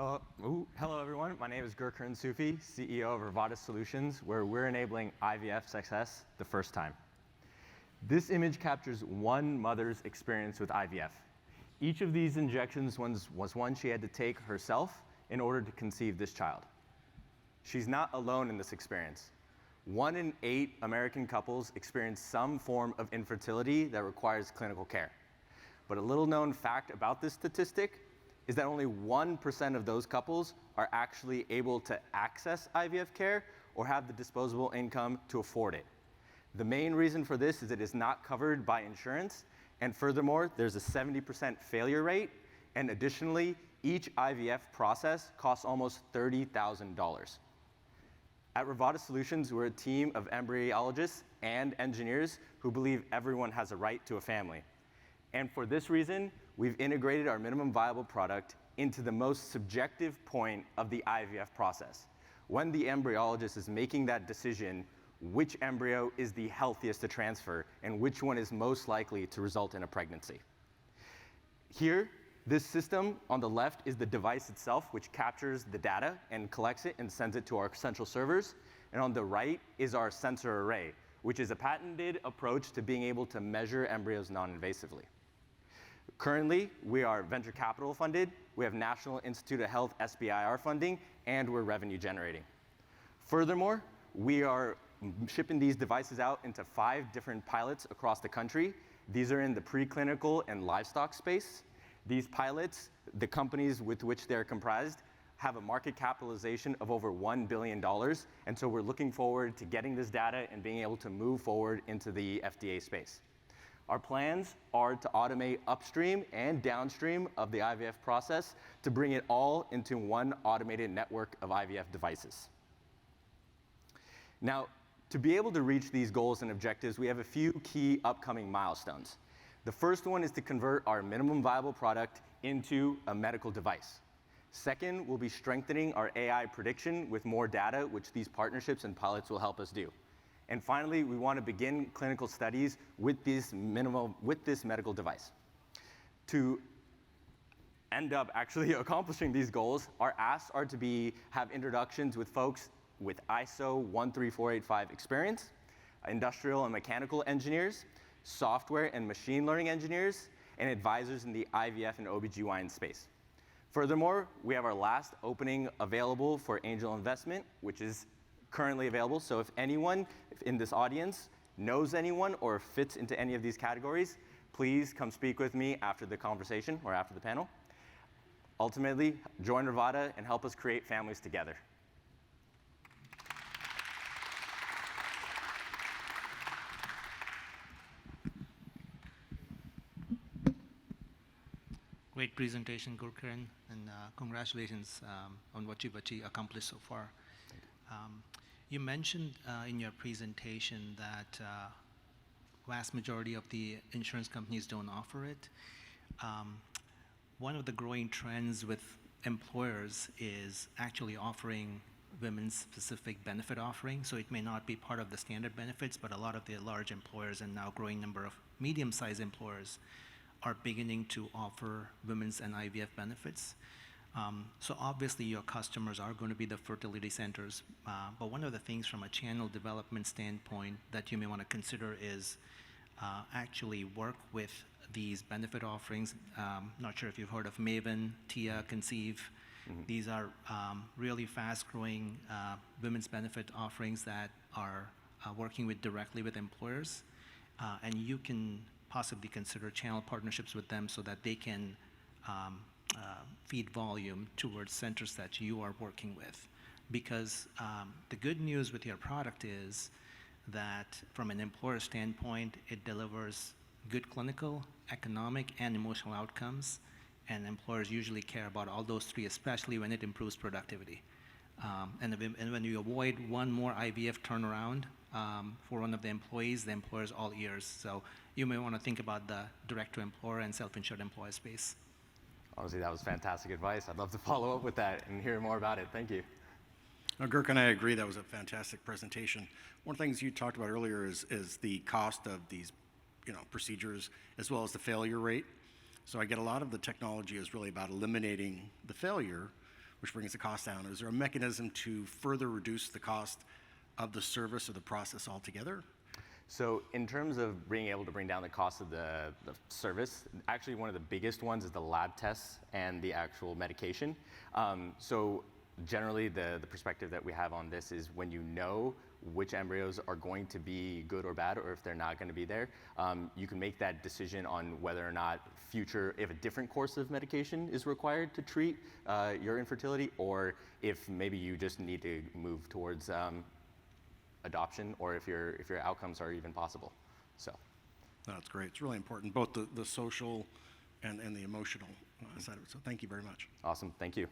Hello everyone. My name is Gurkaran Sufi, CEO of Ravata Solutions, where we're enabling IVF success the first time. This image captures one mother's experience with IVF. Each of these injections was one she had to take herself in order to conceive this child. She's not alone in this experience. 1 in 8 American couples experience some form of infertility that requires clinical care. But a little known fact about this statistic is that only 1% of those couples are actually able to access IVF care or have the disposable income to afford it. The main reason for this is it is not covered by insurance, and furthermore, there's a 70% failure rate, and additionally, each IVF process costs almost $30,000. At Ravata Solutions, we're a team of embryologists and engineers who believe everyone has a right to a family. And for this reason, we've integrated our minimum viable product into the most subjective point of the IVF process, when the embryologist is making that decision which embryo is the healthiest to transfer and which one is most likely to result in a pregnancy. Here, this system on the left is the device itself, which captures the data and collects it and sends it to our central servers. And on the right is our sensor array, which is a patented approach to being able to measure embryos non-invasively. Currently, we are venture capital funded, we have National Institute of Health SBIR funding, and we're revenue generating. Furthermore, we are shipping these devices out into 5 different pilots across the country. These are in the preclinical and livestock space. These pilots, the companies with which they're comprised, have a market capitalization of over $1 billion, and so we're looking forward to getting this data and being able to move forward into the FDA space. Our plans are to automate upstream and downstream of the IVF process to bring it all into one automated network of IVF devices. Now, to be able to reach these goals and objectives, we have a few key upcoming milestones. The first one is to convert our minimum viable product into a medical device. Second, we'll be strengthening our AI prediction with more data, which these partnerships and pilots will help us do. And finally, we want to begin clinical studies with this medical device. To end up actually accomplishing these goals, our asks are to have introductions with folks with ISO 13485 experience, industrial and mechanical engineers, software and machine learning engineers, and advisors in the IVF and OBGYN space. Furthermore, we have our last opening available for angel investment, which is currently available. So if anyone in this audience knows anyone or fits into any of these categories, please come speak with me after the conversation or after the panel. Ultimately, join Ravata and help us create families together. Great presentation, Gurkaran, and congratulations on what you've accomplished so far. You mentioned in your presentation that vast majority of the insurance companies don't offer it. One of the growing trends with employers is actually offering women's specific benefit offerings. So it may not be part of the standard benefits, but a lot of the large employers and now growing number of medium-sized employers are beginning to offer women's and IVF benefits. So obviously your customers are going to be the fertility centers, but one of the things from a channel development standpoint that you may want to consider is actually work with these benefit offerings. Not sure if you've heard of Maven, Tia, Conceive. Mm-hmm. These are really fast-growing women's benefit offerings that are working directly with employers, and you can possibly consider channel partnerships with them so that they can feed volume towards centers that you are working with. Because the good news with your product is that from an employer standpoint, it delivers good clinical, economic, and emotional outcomes, and employers usually care about all those 3, especially when it improves productivity. And when you avoid one more IVF turnaround for one of the employees, the employer's all ears. So you may want to think about the direct-to-employer and self-insured employer space. Honestly, that was fantastic advice. I'd love to follow up with that and hear more about it. Thank you. Gurk and I agree that was a fantastic presentation. One of the things you talked about earlier is the cost of these procedures as well as the failure rate. So I get a lot of the technology is really about eliminating the failure, which brings the cost down. Is there a mechanism to further reduce the cost of the service or the process altogether? So in terms of being able to bring down the cost of the service, actually one of the biggest ones is the lab tests and the actual medication. So generally the perspective that we have on this is when you know which embryos are going to be good or bad, or if they're not going to be there, you can make that decision on whether or not if a different course of medication is required to treat your infertility, or if maybe you just need to move towards adoption, or if your outcomes are even possible. So That's great. It's really important, both the social and the emotional side of it. So thank you very much. awesome, thank you.